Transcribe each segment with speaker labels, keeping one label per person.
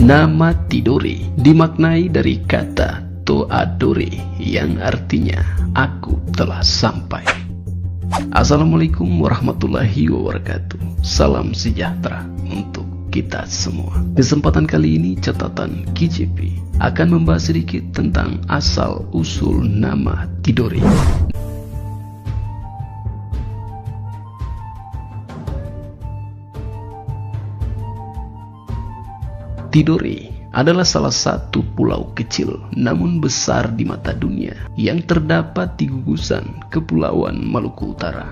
Speaker 1: Nama Tidore dimaknai dari kata Toadore yang artinya aku telah sampai. Assalamualaikum warahmatullahi wabarakatuh. Salam sejahtera untuk kita semua. Kesempatan kali ini catatan KJP akan membahas sedikit tentang asal usul nama Tidore. Tidore adalah salah satu pulau kecil namun besar di mata dunia yang terdapat di gugusan Kepulauan Maluku Utara.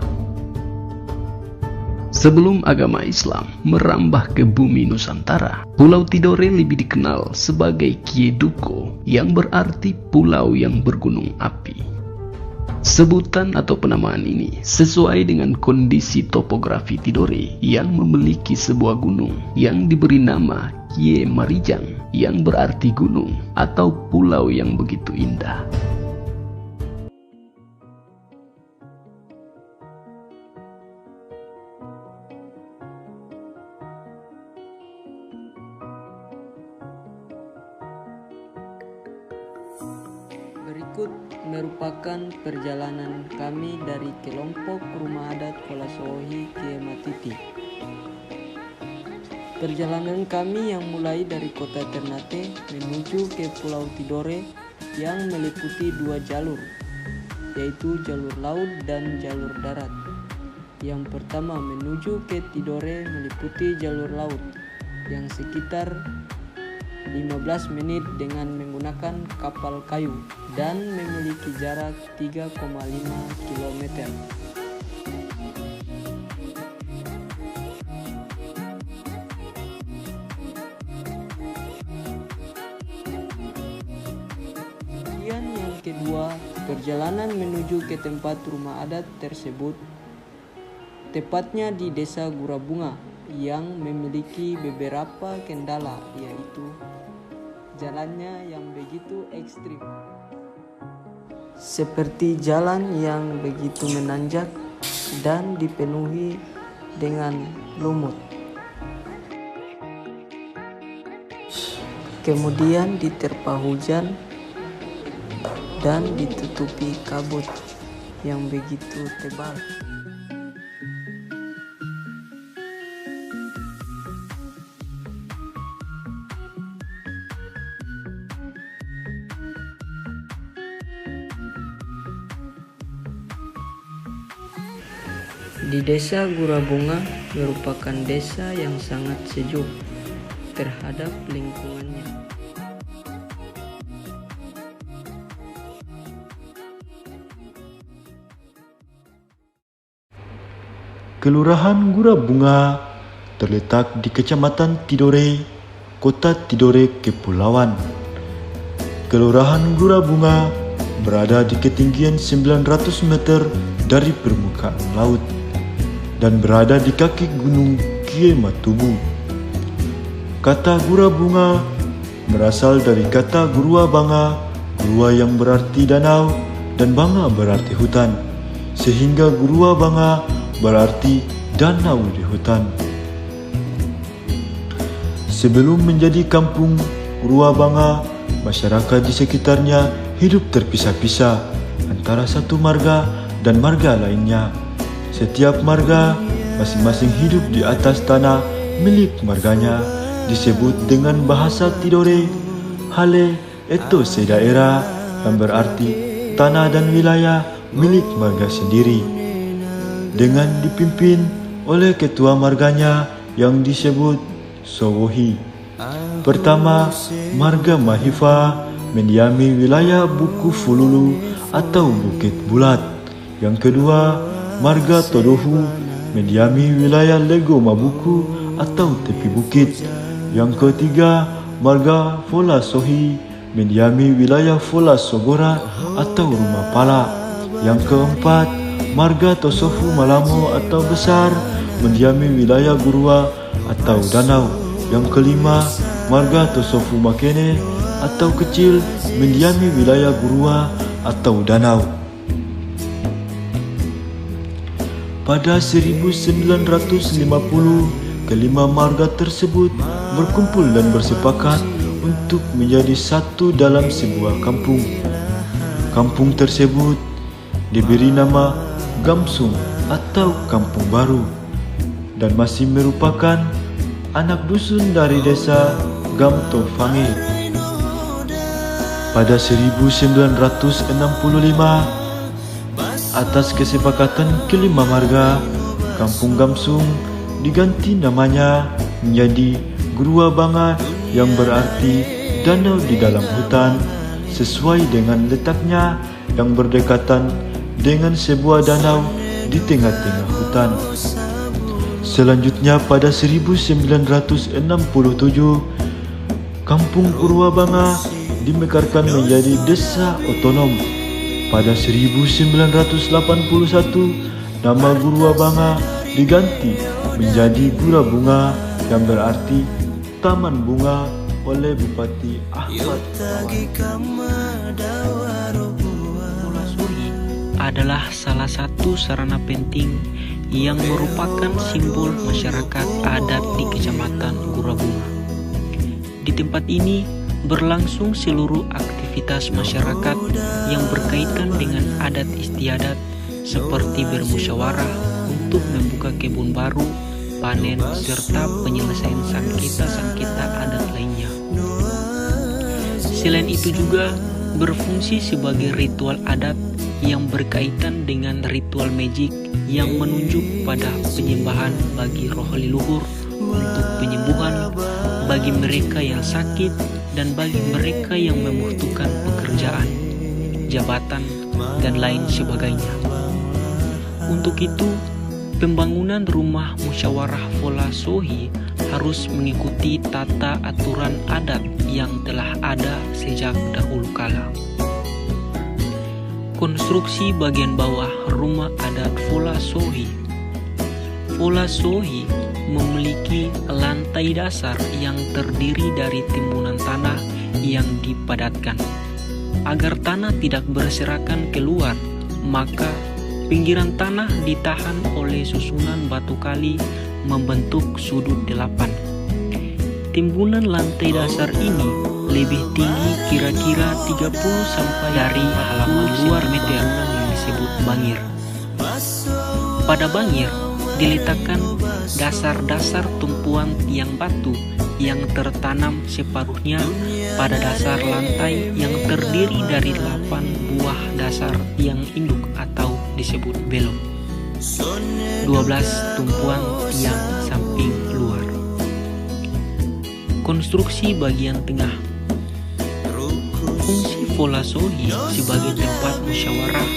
Speaker 1: Sebelum agama Islam merambah ke bumi Nusantara, Pulau Tidore lebih dikenal sebagai Kieduko yang berarti pulau yang bergunung api. Sebutan atau penamaan ini sesuai dengan kondisi topografi Tidore yang memiliki sebuah gunung yang diberi nama Kie Marijang yang berarti gunung atau pulau yang begitu indah.
Speaker 2: Berikut merupakan perjalanan kami dari kelompok rumah adat Kolasohi ke Matiti. Perjalanan kami yang mulai dari kota Ternate menuju ke Pulau Tidore yang meliputi dua jalur, yaitu jalur laut dan jalur darat. Yang pertama menuju ke Tidore meliputi jalur laut yang sekitar 15 menit dengan menggunakan kapal kayu dan memiliki jarak 3,5 km. Kemudian yang kedua, perjalanan menuju ke tempat rumah adat tersebut, tepatnya di Desa Gurabunga yang memiliki beberapa kendala, yaitu jalannya yang begitu ekstrim, seperti jalan yang begitu menanjak dan dipenuhi dengan lumut. Kemudian diterpa hujan dan ditutupi kabut yang begitu tebal. Di Desa Gurabunga merupakan desa yang sangat sejuk terhadap lingkungannya.
Speaker 3: Kelurahan Gurabunga terletak di Kecamatan Tidore, Kota Tidore, Kepulauan. Kelurahan Gurabunga berada di ketinggian 900 meter dari permukaan laut dan berada di kaki Gunung Kie Matubu. Kata Gurabunga berasal dari kata Gurua Banga, Gurua yang berarti danau dan Banga berarti hutan, sehingga Gurua Banga berarti danau di hutan. Sebelum menjadi kampung Gurua Banga, masyarakat di sekitarnya hidup terpisah-pisah antara satu marga dan marga lainnya. Setiap marga masing-masing hidup di atas tanah milik marganya, disebut dengan bahasa Tidore hale eto sedaerah, yang berarti tanah dan wilayah milik marga sendiri, dengan dipimpin oleh ketua marganya yang disebut Sowohi. Pertama, marga Mahifa mendiami wilayah Buku Fululu atau Bukit Bulat. Yang kedua, marga Todohu mendiami wilayah Lego Mabuku atau tepi bukit. Yang ketiga, marga Fola Sohi mendiami wilayah Fola Sogora atau Rumah Pala. Yang keempat, marga Tosofu Malamo atau Besar mendiami wilayah Gurua atau Danau. Yang kelima, marga Tosofu Makene atau Kecil mendiami wilayah Gurua atau Danau. Pada 1950, kelima marga tersebut berkumpul dan bersepakat untuk menjadi satu dalam sebuah kampung. Kampung tersebut diberi nama Gamsung atau Kampung Baru dan masih merupakan anak dusun dari desa Gamtofange. Pada 1965, atas kesepakatan kelima marga, Kampung Gamsung diganti namanya menjadi Grua Banga yang berarti danau di dalam hutan, sesuai dengan letaknya yang berdekatan dengan sebuah danau di tengah-tengah hutan. Selanjutnya pada 1967, Kampung Purwabanga dimekarkan menjadi desa otonom. Pada 1981, nama Purwabanga diganti menjadi Gura Bunga yang berarti Taman Bunga oleh Bupati Ahmad
Speaker 4: Pulasuri adalah salah satu sarana penting yang merupakan simbol masyarakat adat di Kecamatan Gura Bunga. Di tempat ini berlangsung seluruh aktivitas masyarakat yang berkaitan dengan adat istiadat seperti bermusyawarah untuk membuka kebun baru, panen, serta penyelesaian sengketa-sengketa adat lainnya. Selain itu juga berfungsi sebagai ritual adat yang berkaitan dengan ritual magic yang menunjuk pada penyembahan bagi roh leluhur untuk penyembuhan bagi mereka yang sakit dan bagi mereka yang membutuhkan pekerjaan, jabatan, dan lain sebagainya. Untuk itu, pembangunan rumah musyawarah Fola Sohi harus mengikuti tata aturan adat yang telah ada sejak dahulu kala. Konstruksi bagian bawah rumah adat Fola Sohi. Fola Sohi memiliki lantai dasar yang terdiri dari timbunan tanah yang dipadatkan. Agar tanah tidak berserakan keluar, maka pinggiran tanah ditahan oleh susunan batu kali membentuk sudut 8. Timbunan lantai dasar ini lebih tinggi kira-kira 30 sampai dari halaman luar meter yang disebut bangir. Pada bangir diletakkan dasar-dasar tumpuan tiang batu yang tertanam separuhnya pada dasar lantai yang terdiri dari 8 buah dasar tiang induk atau disebut belok. 12 tumpuan tiang samping luar. Konstruksi bagian tengah. Fungsi Fola Sohi sebagai tempat musyawarah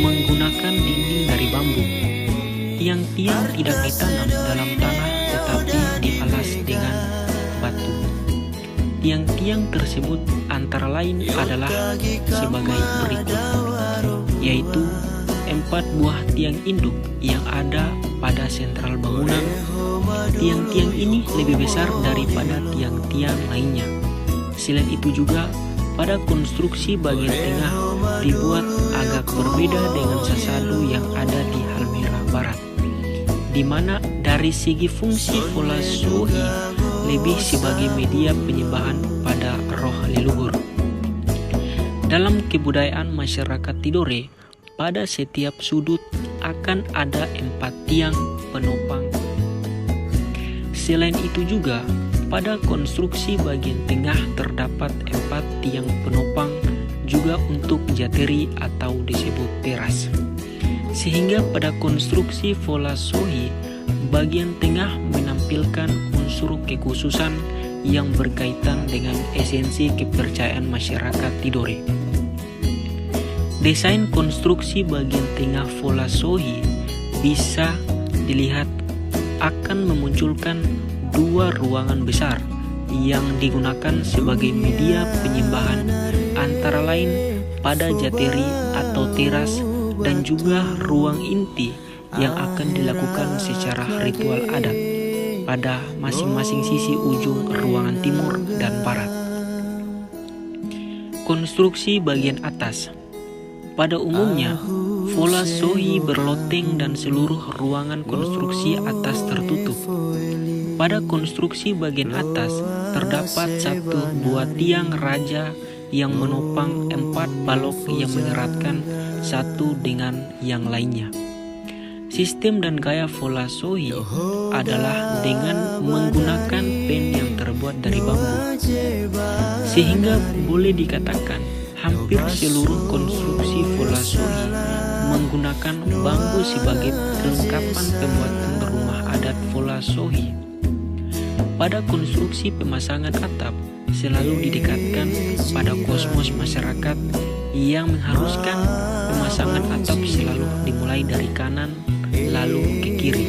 Speaker 4: menggunakan dinding dari bambu. Tiang-tiang tidak ditanam dalam tanah tetapi dialas dengan batu. Tiang-tiang tersebut antara lain adalah sebagai berikut, yaitu 4 buah tiang induk yang ada pada sentral bangunan. Tiang-tiang ini lebih besar daripada tiang-tiang lainnya. Selain itu juga pada konstruksi bagian tengah dibuat agak berbeda dengan sasado yang ada di Halmahera Barat, di mana dari segi fungsi Fola Sohi lebih sebagai media penyembahan pada roh leluhur. Dalam kebudayaan masyarakat Tidore, pada setiap sudut akan ada 4 tiang penopang. Selain itu juga pada konstruksi bagian tengah terdapat 4 tiang penopang juga untuk jateri atau disebut teras. Sehingga pada konstruksi Fola Sohi bagian tengah menampilkan unsur kekhususan yang berkaitan dengan esensi kepercayaan masyarakat Tidore. Desain konstruksi bagian tengah Fola Sohi bisa dilihat akan memunculkan 2 ruangan besar yang digunakan sebagai media penyembahan, antara lain pada jateri atau teras dan juga ruang inti yang akan dilakukan secara ritual adat pada masing-masing sisi ujung ruangan timur dan barat. Konstruksi bagian atas. Pada umumnya, Vola Sohi berloteng dan seluruh ruangan konstruksi atas tertutup. Pada konstruksi bagian atas terdapat satu buah tiang raja yang menopang 4 balok yang mengeratkan satu dengan yang lainnya. Sistem dan gaya Vola Sohi adalah dengan menggunakan pen yang terbuat dari bambu, sehingga boleh dikatakan hampir seluruh konstruksi Vola Sohi menggunakan bambu sebagai kelengkapan pembuatan rumah adat Vola Sohi. Pada konstruksi pemasangan atap selalu didekatkan pada kosmos masyarakat yang mengharuskan pemasangan atap selalu dimulai dari kanan lalu ke kiri.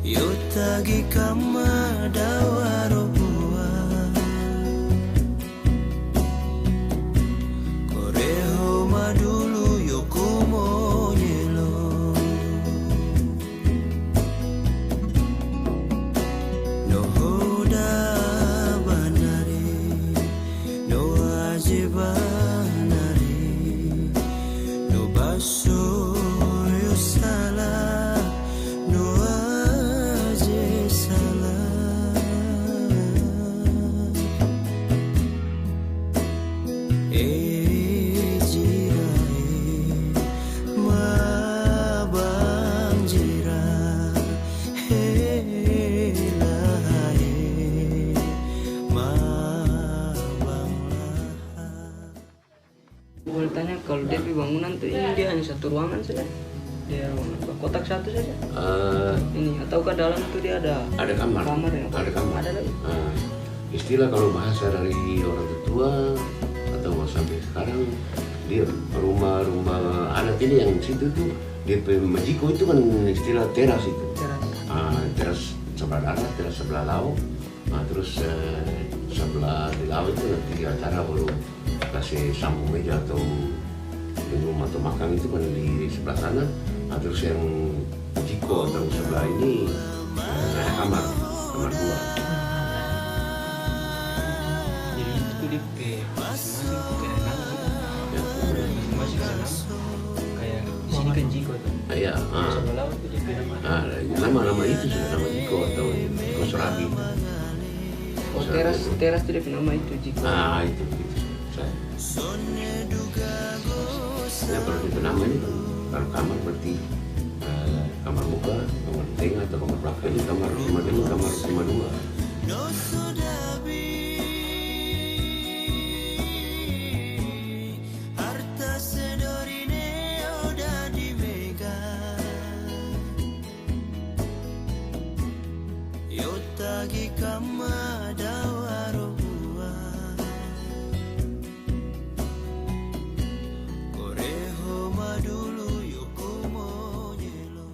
Speaker 5: Yotagi kama dawaro bua Koreho madulu yokumo nyelo Nohoda banari No aje banari No baso yosala
Speaker 2: Boleh tanya, kalau DP bangunan tuh ini dia hanya satu ruangan saja? Dia ruangan kotak satu saja? Ini ataukah dalam itu dia ada
Speaker 6: kamar?
Speaker 2: Ya?
Speaker 6: Ada kamar.
Speaker 2: Ada lagi?
Speaker 6: Istilah kalau bahasa dari orang tua atau sampai sekarang dia rumah adat ini yang situ tuh DP Majiko itu kan istilah teras itu. Teras sebelah darat, teras sebelah laut. Terus sebelah di laut itu nanti acara baru kasih sambung meja atau minum atau makan itu kan di sebelah sana. Terus yang Jiko atau sebelah ini ada kamar 2.
Speaker 4: Jadi itu di masing-masing kayak nama gitu. Masing-masing ada nama. Kayak di sini kan Jiko tuh.
Speaker 6: Iya.
Speaker 4: Sebelah laut itu jadi nama.
Speaker 6: Nama itu sudah nama Jiko atau Jiko Serabi.
Speaker 2: Oh, teras itu dia nama itu Jiko.
Speaker 6: Itu saya. Ya kalau itu namanya kan kalau kamar berarti kamar muka, kamar tengah atau kamar belakang ini kamar 52, kamar 52.
Speaker 5: Yotagi kama dawaro bua Koreho madulu yokumo nyelo